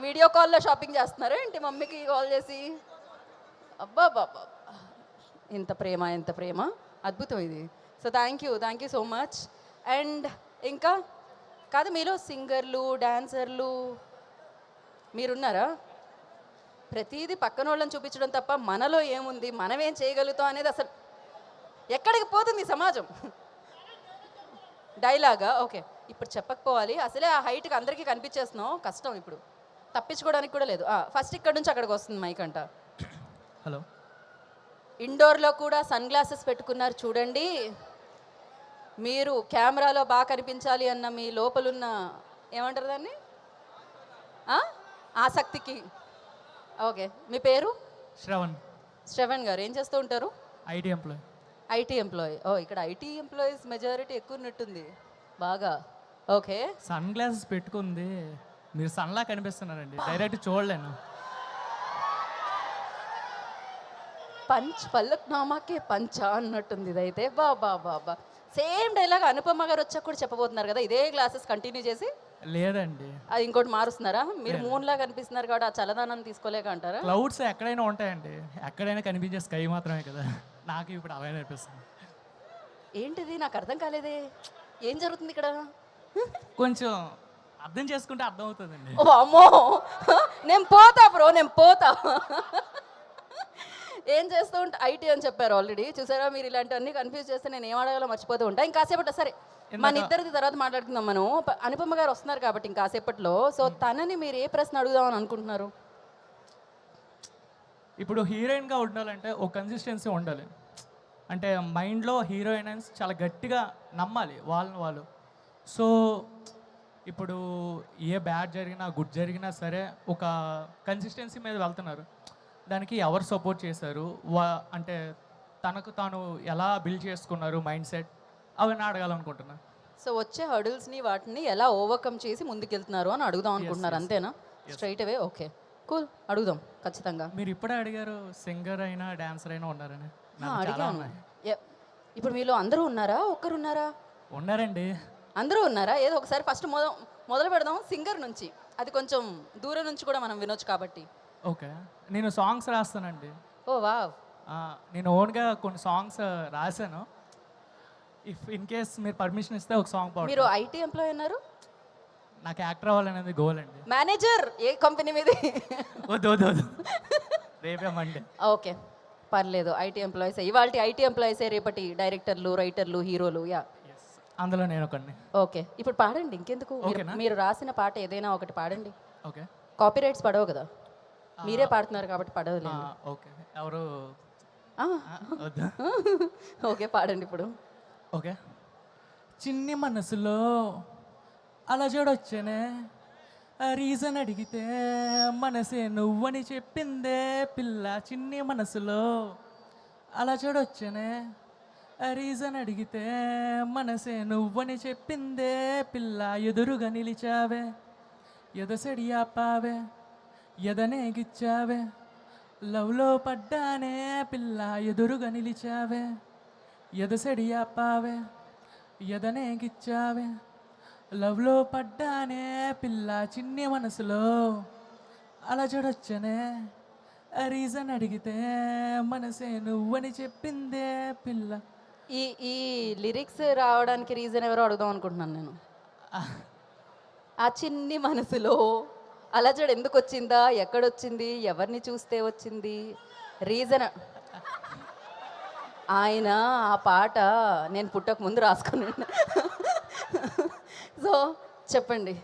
వీడియో కాల్లో షాపింగ్ చేస్తున్నారా ఏంటి మమ్మీకి కాల్ చేసి? అబ్బా బాబా, ఎంత ప్రేమ, అద్భుతం ఇది. So thank you so much. And ఇంకా కాదు, మీలో సింగర్లు, డాన్సర్లు మీరున్నారా? ప్రతిదీ పక్కన వాళ్ళని చూపించడం తప్ప మనలో ఏముంది, మనం ఏం చేయగలుగుతాం అనేది అసలు ఎక్కడికి పోతుంది సమాజం? డైలాగా? ఓకే, ఇప్పుడు చెప్పకపోవాలి. అసలే ఆ హైట్కి అందరికీ కనిపించేస్తున్నాం, కష్టం. ఇప్పుడు తప్పించుకోవడానికి కూడా లేదు. ఫస్ట్ ఇక్కడ నుంచి అక్కడికి వస్తుంది మైక్ అంట. హలో. ఇండోర్లో కూడా సన్ గ్లాసెస్ పెట్టుకున్నారు చూడండి. మీరు కెమెరాలో బాగా కనిపించాలి అన్న మీ లోపలున్న ఏమంటారు దాన్ని, ఆసక్తికి. ఓకే, మీ పేరు? శ్రవణ్ గారు. ఏం చేస్తూ ఉంటారు? IT employee. ఇక్కడ ఐటీ ఎంప్లాయీస్ మెజారిటీ ఎక్కువ ఉన్నట్టుంది బాగా. ఓకే, సన్ గ్లాసెస్ పెట్టుకుంది, మీరు సన్లా కనిపిస్తున్నారండి, డైరెక్ట్ చూడలేను. పల్లక్ నామాకే పంచా అన్నట్టుంది ఇదైతే. బాబా సేమ్ డైలాగ్ అనుపమ గారు వచ్చాక కూడా చెప్పబోతున్నారు కదా, ఇదే గ్లాసెస్ కంటిన్యూ చేసి? లేదండి, అది ఇంకోటి మారుస్తున్నారా? మీరు మూన్ లాగా కనిపిస్తున్నారు కాబట్టి ఆ చల్లదానాన్ని తీసుకోలేక అంటారా? క్లౌడ్స్ ఎక్కడైనా ఉంటాయండి, ఎక్కడైనా కనిపించే స్కై మాత్రమే కదా. నాకు ఇప్పుడు అవే అనిపిస్తుంది. ఏంటిది నాకు అర్థం కాలేదే, ఏం జరుగుతుంది ఇక్కడ? కొంచెం అర్థం చేసుకుంటే అర్థం అవుతుందండి. ఓ అమ్మో, నేను పోతా. ఏం చేస్తూ ఉంటా? ఐటీ అని చెప్పారు ఆల్రెడీ. చూసారా, మీరు ఇలాంటివన్నీ కన్ఫ్యూజ్ చేస్తే నేను ఏం అడగాలో మర్చిపోతూ ఉంటా. ఇంకాసేపట్లో సరే మన ఇద్దరిది తర్వాత మాట్లాడుకుందాం మనం. అనుపమ గారు వస్తున్నారు కాబట్టి ఇంకాసేపట్లో. సో తనని మీరు ఏ ప్రశ్న అడుగుదామని అనుకుంటున్నారు? ఇప్పుడు హీరోయిన్గా ఉండాలంటే ఒక కన్సిస్టెన్సీ ఉండాలి. అంటే మైండ్లో హీరోయిన్స్ చాలా గట్టిగా నమ్మాలి వాళ్ళని వాళ్ళు. సో ఇప్పుడు ఏ బ్యాడ్ జరిగినా గుడ్ జరిగినా సరే ఒక కన్సిస్టెన్సీ మీద వెళ్తున్నారు. దానికి ఎవరు సపోర్ట్ చేశారు, అంటే తనకు తాను ఎలా బిల్డ్ చేసుకున్నారు మైండ్ సెట్, అవన్నీ అడగాలనుకుంటున్నా. సో వచ్చే హర్డిల్స్ని వాటిని ఎలా ఓవర్కమ్ చేసి ముందుకెళ్తున్నారు అని అడుగుదాం అనుకుంటున్నారు, అంతేనా? స్ట్రైట్ అవే. ఓకే, కూల్, అడుగుదాం ఖచ్చితంగా. మీరు ఇప్పుడే అడిగారు సింగర్ అయినా డాన్సర్ అయినా ఉన్నారని. అడిగాను. ఇప్పుడు మీలో అందరూ ఉన్నారా, ఒక్కరున్నారా? ఉన్నారండి, అందరూ ఉన్నారా? ఏదో ఒకసారి ఫస్ట్ మొదలు పెడదాం సింగర్ నుంచి. అది కొంచెం దూరం నుంచి కూడా మనం వినొచ్చు కాబట్టి. ఓకే, నేను సాంగ్స్ రాస్తానండి. ఓ వావ్. నేను ఓన్గా కొన్ని సాంగ్స్ రాశాను. ఇఫ్ ఇన్ కేస్ మీరు పర్మిషన్ ఇస్తే ఒక సాంగ్ పాడు. మీరు ఐటీ ఎంప్లాయీ అన్నారు, నాకు యాక్టర్ అవ్వాలనేది గోల్ అండి. మేనేజర్ ఏ కంపెనీ మీది? వద్దు రేపే మండే. ఓకే, పర్లేదు. ఐటీ ఎంప్లాయీసే ఇవాళ, ఐటీ ఎంప్లాయీసే రేపటి డైరెక్టర్లు, రైటర్లు, హీరోలు. యా, అందులో నేను ఒకడిని. ఓకే, ఇప్పుడు పాడండి. ఇంకెందుకు, మీరు రాసిన పాట ఏదైనా ఒకటి పాడండి. ఓకే, కాపీ రైట్స్ పడవు కదా, మీరే పాడుతున్నారు కాబట్టి పడవలేదు. ఓకే, ఎవరు? ఓకే, పాడండి ఇప్పుడు. ఓకే. చిన్ని మనసులో అలా చూడొచ్చనే, రీజన్ అడిగితే మనసే నువ్వని చెప్పిందే పిల్ల. చిన్ని మనసులో అలా చూడొచ్చనే, రీజన్ అడిగితే మనసే నువ్వని చెప్పిందే పిల్ల. ఎదురుగా నిలిచావే, ఎదసడి ఆపావే, ఎదనే గిచ్చావే, లవ్లో పడ్డానే పిల్ల. ఎదురుగా నిలిచావే, ఎదసడి ఆపావే, ఎదనే గిచ్చావే, లవ్లో పడ్డానే పిల్ల. చిన్ని మనసులో అలా చూడొచ్చనే, రీజన్ అడిగితే మనసే నువ్వని చెప్పిందే పిల్ల. ఈ లిరిక్స్ రావడానికి రీజన్ ఎవరో అడుగుదాం అనుకుంటున్నాను నేను. ఆ చిన్ని మనసులో అలజడి ఎందుకు వచ్చిందా, ఎక్కడొచ్చింది, ఎవరిని చూస్తే వచ్చింది, రీజన్? ఆయన ఆ పాట నేను పుట్టక ముందు రాసుకుని. సో చెప్పండి,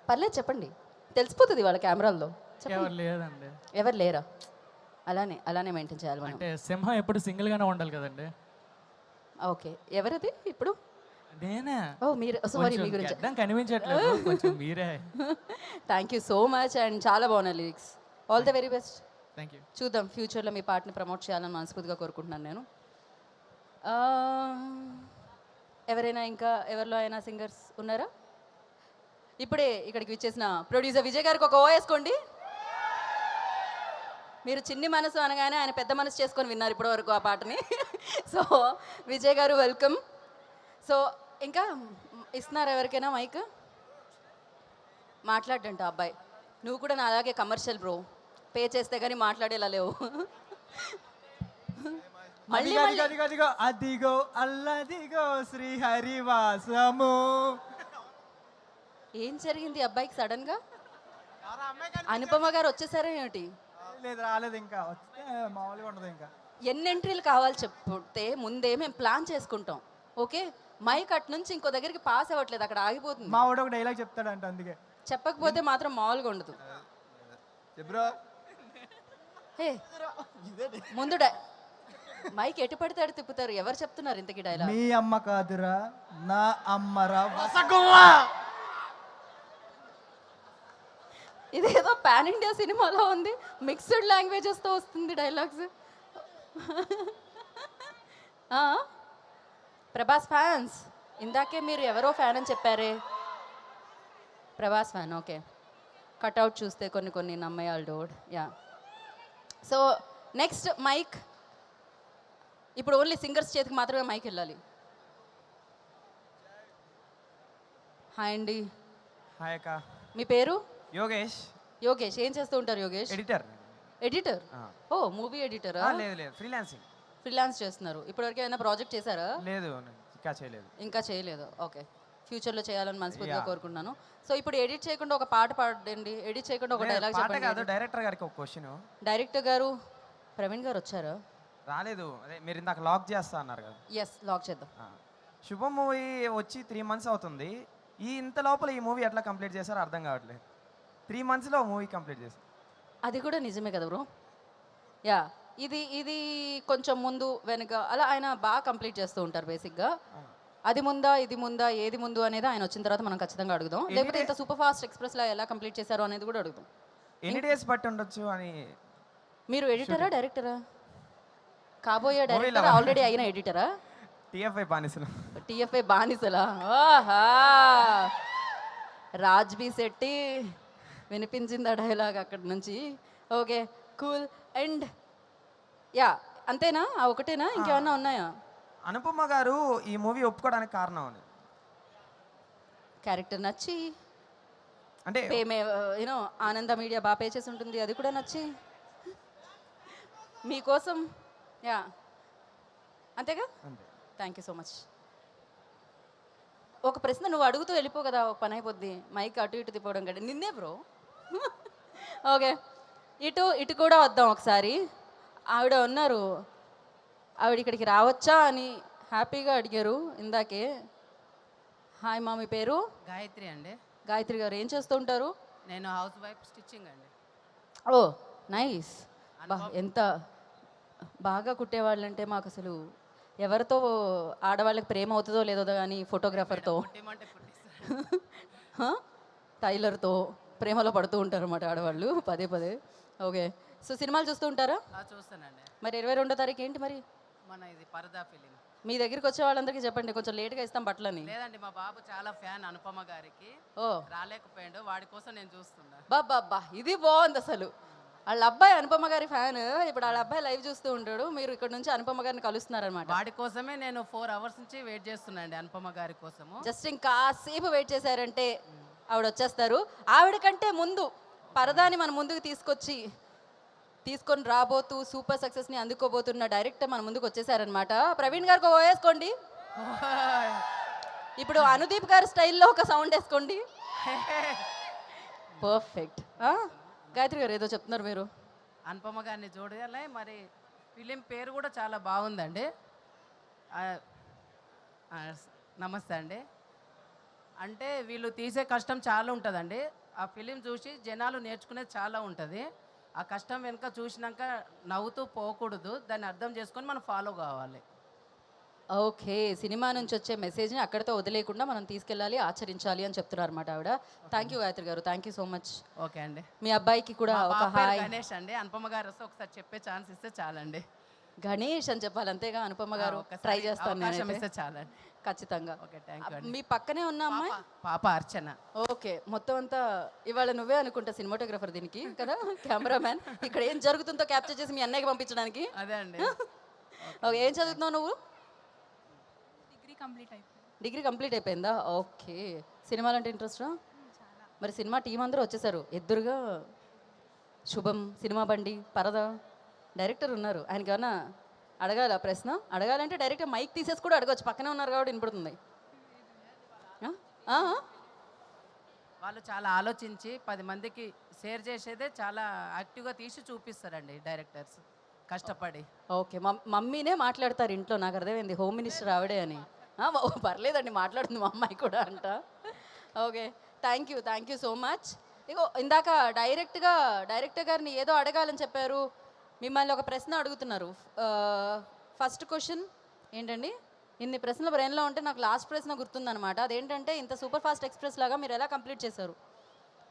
పర్లేదు చెప్పండి, తెలిసిపోతుంది వాళ్ళ కెమెరాల్లో. లేదండి, ఎవరు లేరా? అలానే మెయింటైన్ చేయాలి మనం. అంటే సింహం ఎప్పుడు సింగిల్గానే ఉండాలి కదండి. ఓకే, ఎవరది ఇప్పుడు? నేనే. ఓ మీరు, సారీ, మీ గురించి కనిపించట్లేదు, కొంచెం మీరే. Thank you so much. And చాలా బాగున్నాయి lyrics. All the very best. Thank you. చూద్దాం ఫ్యూచర్లో మీ పాటని ప్రమోట్ చేయాలని మనస్ఫూర్తిగా కోరుకుంటున్నాను నేను. ఎవరైనా ఇంకా ఎవరిలో అయినా సింగర్స్ ఉన్నారా? ఇప్పుడే ఇక్కడికి విచ్చేసిన ప్రొడ్యూసర్ విజయ్ గారికి ఒక ఓ వేసుకోండి. మీరు చిన్ని మనసు అనగానే ఆయన పెద్ద మనసు చేసుకొని విన్నారు ఇప్పటి వరకు ఆ పాటని. సో విజయ్ గారు వెల్కమ్. సో ఇంకా ఇస్తున్నారు ఎవరికైనా మైక్? మాట్లాడంట అబ్బాయి. నువ్వు కూడా నా అలాగే కమర్షియల్ బ్రో, పే చేస్తే కానీ మాట్లాడేలా లేవు. మళ్ళీ మళ్ళీ అదిగో అదిగో అల్లదిగో శ్రీహరివాసము. ఏం జరిగింది అబ్బాయికి సడన్ గా? అనుపమ గారు వచ్చేసారా ఏమిటి? లేదు, రాలేదు. ఇంకా వస్తే మామూలుగా ఉండదు. ఇంకా ఎన్ని ఎంట్రీలు కావాలి చెప్తే ముందే మేము ప్లాన్ చేసుకుంటాం. ఓకే, మైక్ అటు నుంచి ఇంకో దగ్గరికి పాస్ అవ్వట్లేదు, అక్కడ ఆగిపోతుంది. మా వాడు ఒక డైలాగ్ చెప్తాడంట, అందుకే చెప్పకపోతే మాత్రం మామూలుగా ఉండదు. హే ముందు మైక్ ఎటు పడితే అటు తిప్పుతారు. ఎవరు చెప్తున్నారు ఇంతకీ డైలాగ్? మీ అమ్మ కాదురా నా అమ్మరా. ఇదేదో పాన్ ఇండియా సినిమాలో ఉంది, మిక్స్డ్ లాంగ్వేజెస్తో వస్తుంది డైలాగ్స్. ప్రభాస్ ఫ్యాన్స్, ఇందాకే మీరు ఎవరో ఫ్యాన్ అని చెప్పారే. Prabhas fan, okay. కట్అవుట్ చూస్తే కొన్ని నమ్మేయాలి dude. Yeah, so next mic. ఇప్పుడు ఓన్లీ సింగర్స్ చేతికి మాత్రమే మైక్ వెళ్ళాలి. హాయ్ అండి. హాయ్ అక్క. మీ పేరు? యోగేష్. యోగేష్, ఏం చేస్తూ ఉంటారు యోగేష్? ఎడిటర్. ఎడిటర్? ఓ, మూవీ ఎడిటరా? లేదు లేదు, ఫ్రీలాన్సింగ్. ఫ్రీలాన్స్ చేస్తున్నారు. ఇప్పటివరకు ఏమైనా ప్రాజెక్ట్ చేశారా? లేదు, ఇంకా చేయలేదు. ఇంకా చేయలేదు. ఓకే, ఫ్యూచర్లో చేయాలని మనస్ఫూర్తిగా కోరుకుంటున్నాను. సో ఇప్పుడు ఎడిట్ చేయకుండా ఒక పాట పాడండి. ఎడిట్ చేయకుండా ఒక డైలాగ్ పాట కాదు, చెప్పండి. డైరెక్టర్ గారికి ఒక క్వశ్చన్. డైరెక్టర్ గారు ప్రవీణ్ గారు వచ్చారా? రాలేదు. అదే మీరు ఇందాక లాక్ చేస్తా అన్నారు కదా. ఎస్, లాక్ చేద్దాం. శుభం మూవీ వచ్చి 3 months అవుతుంది. ఇంత లోపల ఈ మూవీ ఎట్లా కంప్లీట్ చేశారో అర్థం కావట్లేదు. 3 monthsలో మూవీ కంప్లీట్ చేశారు. అది కూడా నిజమే కదా బ్రో. యా, ఇది కొంచెం ముందు వెనుక అలా ఆయన బాగా కంప్లీట్ చేస్తూ ఉంటారు బేసిక్గా. అది ముందా ఇది ముందా ఏది ముందు అనేది ఆయన వచ్చిన తర్వాత మనం ఖచ్చితంగా అడుగుదాం. లేకపోతే ఇంత సూపర్ ఫాస్ట్ ఎక్స్ప్రెస్లో ఎలా కంప్లీట్ చేశారు అనేది కూడా అడుగుదాం. ఎన్ని డేస్ బట్టి ఉండొచ్చు అని. మీరు ఎడిటరా డైరెక్టరా? కాబోయే డైరెక్టర్, ఆల్రెడీ అయిన ఎడిటరా? టీఎఫ్ఐ బానిసలు. టీఎఫ్ఐ బానిసలా? ఆహా, రాజ్బీ శెట్టి వినిపించింది ఆ డైలాగ్ అక్కడ నుంచి. Okay, cool. అండ్ యా, అంతేనా? ఆ ఒకటేనా, ఇంకేమన్నా ఉన్నాయా? అనుపమ గారు ఈ మూవీ ఒప్పుకోవడానికి కారణం అని. క్యారెక్టర్ నచ్చి అంటే యూనో ఆనంద మీడియా బాగా పే చేసి ఉంటుంది, అది కూడా నచ్చి మీకోసం. యా, అంతేగా? Thank you so much. ఒక ప్రశ్న నువ్వు అడుగుతూ వెళ్ళిపో కదా, ఒక పని అయిపోద్ది. మైక్ అటు ఇటు తిప్పడం కదా. నిన్నే బ్రో. ఓకే, ఇటు కూడా వద్దాం ఒకసారి. ఆవిడ ఉన్నారు, ఆవిడ ఇక్కడికి రావచ్చా అని హ్యాపీగా అడిగారు ఇందాకే. హాయ్ మా, మీ పేరు? గాయత్రి అండి. గాయత్రి గారు, ఏం చేస్తూ ఉంటారు? నేను హౌస్ వైఫ్, స్టిచ్చింగ్ అండి. ఓ నైస్. బా, ఎంత బాగా కుట్టేవాళ్ళంటే మాకు అసలు ఎవరితో ఆడవాళ్ళకి ప్రేమ అవుతుందో లేదో కానీ ఫోటోగ్రాఫర్తో, టైలర్తో ప్రేమలో పడుతూ ఉంటారు అన్నమాట ఆడవాళ్ళు పదే పదే. ఓకే, సో సినిమాలు చూస్తూ ఉంటారా? చూస్తానండి. మరి 22వ తారీఖు ఏంటి మరి? మన ఇది పరదా ఫిలిం. మీ దగ్గరికి వచ్చే వాళ్ళందరికీ చెప్పండి, కొంచెం లేట్గా ఇస్తాం బట్టలని. లేదండి, మా బాబు చాలా ఫ్యాన్ అనుపమ గారికి. ఓ, రాలేకపోయాడు, వాడి కోసం నేను చూస్తున్నా. బాబా, ఇది బాగుంది అసలు. వాళ్ళ అబ్బాయి అనుపమ గారి ఫ్యాన్, ఇప్పుడు వాళ్ళ అబ్బాయి లైవ్ చూస్తూ ఉంటాడు, మీరు ఇక్కడ నుంచి అనుపమ గారిని కలుస్తున్నారనమాట. వాడి కోసమే నేను 4 hours నుంచి వెయిట్ చేస్తున్నాండి, అనుపమ గారి కోసము. జస్ట్ ఇంకాసేపు వెయిట్ చేశారంటే ఆవిడ వచ్చేస్తారు. ఆవిడ కంటే ముందు పరదాని మన ముందుకు తీసుకొని రాబోతూ సూపర్ సక్సెస్ని అందుకోబోతున్న డైరెక్టర్ మన ముందుకు వచ్చేసారనమాట. ప్రవీణ్ గారికి వేసుకోండి. ఇప్పుడు అనుదీప్ గారి స్టైల్లో ఒక సౌండ్ వేసుకోండి. పర్ఫెక్ట్. గాయత్రి గారు ఏదో చెప్తున్నారు మీరు. అనుపమ గారిని చూడాలి. మరి ఫిలిం పేరు కూడా చాలా బాగుందండి. నమస్తే అండి. అంటే వీళ్ళు తీసే కష్టం చాలా ఉంటుందండి. ఆ ఫిలిం చూసి జనాలు నేర్చుకునేది చాలా ఉంటుంది. ఆ కష్టం వెనుక చూసినాక నవ్వుతూ పోకూడదు, దాన్ని అర్థం చేసుకొని మనం ఫాలో కావాలి. ఓకే, సినిమా నుంచి వచ్చే మెసేజ్ని అక్కడితో వదిలేకుండా మనం తీసుకెళ్ళాలి, ఆచరించాలి అని చెప్తున్నారు అనమాట ఆవిడ. థ్యాంక్ యూ గాయత్రి గారు, thank you so much. Okay అండి. మీ అబ్బాయికి కూడా ఒక హాయ్. గణేష్ అండి. అనుపమ గారు వస్తే ఒకసారి చెప్పే ఛాన్స్ ఇస్తే చాలండి. గణేష్ అని చెప్పాలి అంతేగా అనుపమ గారు. ఒక్కసారి ట్రై చేస్తాను అవకాశం నేనైతే. ఇస్తే చాలండి. ఖచ్చితంగా. ఓకే, థ్యాంక్ యూ అండి. మీ పక్కనే ఉన్న అమ్మాయి పాప అర్చన. ఓకే, మొత్తం అంతా ఇవాళ నువ్వే అనుకుంటా సినిమాటోగ్రఫర్ దీనికి కదా, కెమెరామ్యాన్. ఇక్కడ ఏం జరుగుతుందో క్యాప్చర్ చేసి మీ అన్నయ్యకి పంపించడానికి. అదే అండి. ఓకే, ఏం చదువుతున్నావు నువ్వు? డిగ్రీ కంప్లీట్ అయిపోయిందా? ఓకే. సినిమాలు అంటే ఇంట్రెస్టా? మరి సినిమా టీం అందరూ వచ్చేసారు. ఎదురుగా శుభం, సినిమా బండి, పరద డైరెక్టర్ ఉన్నారు. ఆయనకి ఏమన్నా అడగాల ప్రశ్న? అడగాలంటే డైరెక్ట్ మైక్ తీసేసి కూడా అడగవచ్చు, పక్కనే ఉన్నారు కాబట్టి వినపడుతుంది. వాళ్ళు చాలా ఆలోచించి 10 మందికి షేర్ చేసేదే చాలా యాక్టివ్గా తీసి చూపిస్తారండి డైరెక్టర్స్, కష్టపడి. ఓకే, మమ్మీనే మాట్లాడతారు ఇంట్లో, నాకు అర్థమైంది. హోమ్ మినిస్టర్ ఆవిడే అని. పర్లేదండి, మాట్లాడుతుంది మా అమ్మాయి కూడా అంట. Okay, thank you so much. ఇగో ఇందాక డైరెక్టర్ గారిని ఏదో అడగాలని చెప్పారు. మిమ్మల్ని ఒక ప్రశ్న అడుగుతున్నారు. ఫస్ట్ క్వశ్చన్ ఏంటండి? ఇన్ని ప్రశ్నలు బ్రెయిన్లో ఉంటే నాకు లాస్ట్ ప్రశ్న గుర్తుందనమాట. అదేంటంటే, ఇంత సూపర్ ఫాస్ట్ ఎక్స్ప్రెస్ లాగా మీరు ఎలా కంప్లీట్ చేశారు?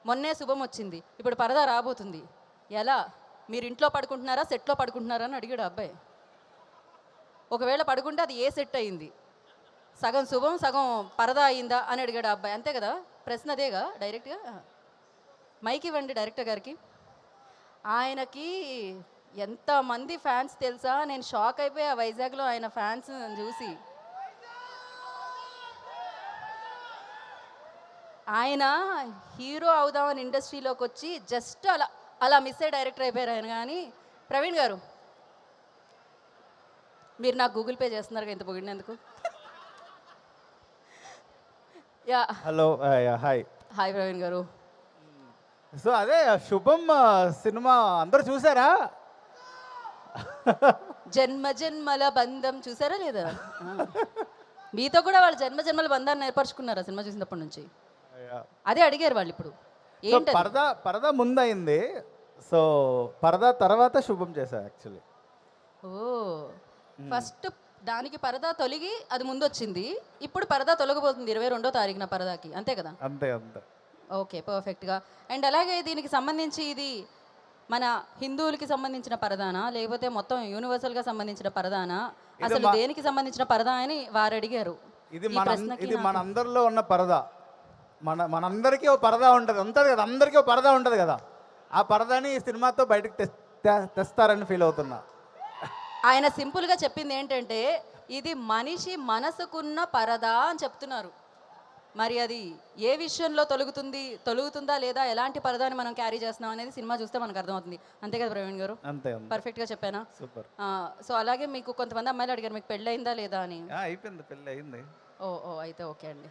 మొన్నే శుభం వచ్చింది, ఇప్పుడు పరదా రాబోతుంది. ఎలా? మీరు ఇంట్లో పడుకుంటున్నారా, సెట్లో పడుకుంటున్నారా అని అడిగాడు అబ్బాయి. ఒకవేళ పడుకుంటే అది ఏ సెట్ అయింది? సగం శుభం సగం పరదా అయిందా అని అడిగాడు అబ్బాయి. అంతే కదా, ప్రశ్న అదేగా. డైరెక్ట్గా మైక్ ఇవ్వండి డైరెక్టర్ గారికి. ఆయనకి ఎంతమంది ఫ్యాన్స్ తెలుసా? నేను షాక్ అయిపోయా వైజాగ్లో ఆయన ఫ్యాన్స్ చూసి. ఆయన హీరో అవుదామని ఇండస్ట్రీలోకి వచ్చి జస్ట్ అలా మిస్ అయ్యి డైరెక్టర్ అయిపోయారు ఆయన. కానీ ప్రవీణ్ గారు, మీరు నాకు గూగుల్ పే చేస్తున్నారు ఇంత పొగిడినందుకు. Yeah, hello, hi. Hi Praveen గారు. సో అదే శుభం సినిమా అందరూ చూసారా? జన్మ జన్మల బంధం చూసారా లేదా? మీతో కూడా వాళ్ళు జన్మ జన్మల బంధాన్ని ఏర్పరచుకున్నారు సినిమా చూసినప్పటి నుంచి. అదే అడిగారు వాళ్ళు ఇప్పుడు. ఏంటి పరదా ముందయింది, సో పరదా తర్వాత శుభం చేశా యాక్చువల్లీ. ఓ, ఫస్ట్ దానికి పరదా తొలగి అది ముందు వచ్చింది, ఇప్పుడు పరదా తొలగబోతుంది 22వ తారీఖున పరదాకి. అంతే కదా? అంతే అంతే. ఓకే, పర్ఫెక్ట్గా. అండ్ అలాగే దీనికి సంబంధించి ఇది మన హిందువులకి సంబంధించిన పరదానా, లేకపోతే మొత్తం యూనివర్సల్గా సంబంధించిన పరదానా, అసలు దేనికి సంబంధించిన పరదా అని వారు అడిగారు. ఇది మన అందరిలో ఉన్న పరదా. మనందరికీ ఒక పరదా ఉంటుంది కదా, అందరికీ ఒక పరదా ఉంటుంది కదా. ఆ పరదాని ఈ సినిమాతో బయటకు తెస్తారని ఫీల్ అవుతున్నా. ఆయన సింపుల్గా చెప్పింది ఏంటంటే, ఇది మనిషి మనసుకున్న పరదా అని చెప్తున్నారు. మరి అది ఏ విషయంలో తొలుగుతుందా లేదా, ఎలాంటి పరదాని మనం క్యారీ చేస్తున్నాం అనేది సినిమా చూస్తే మనకు అర్థమవుతుంది. అంతే కదా ప్రవీణ్ గారు? అంతే. పర్ఫెక్ట్గా చెప్పానా? సూపర్. సో అలాగే మీకు కొంతమంది అమ్మాయిలు అడిగారు, మీకు పెళ్ళయిందా లేదా అని. అయిపోయింది, పెళ్ళి అయింది. ఓ అయితే ఓకే అండి.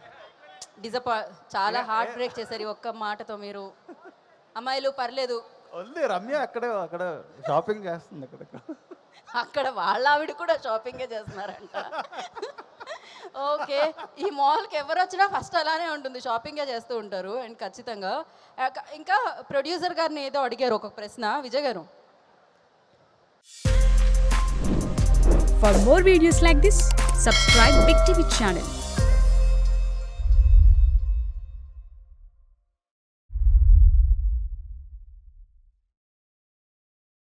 చాలా హార్ట్ బ్రేక్ చేశారు ఈ ఒక్క మాటతో మీరు. అమ్మాయిలు పర్లేదు, రమ్య అక్కడ షాపింగ్ చేస్తుంది. అక్కడ వాళ్ళ ఆవిడ కూడా షాపింగే చేస్తున్నారంట. ఓకే, ఈ మాల్కి ఎవరు వచ్చినా ఫస్ట్ అలానే ఉంటుంది, షాపింగే చేస్తూ ఉంటారు. అండ్ ఖచ్చితంగా ఇంకా ప్రొడ్యూసర్ గారిని ఏదో అడిగారు ఒక ప్రశ్న, విజయ్ గారు. For more videos like this, subscribe Big TV channel.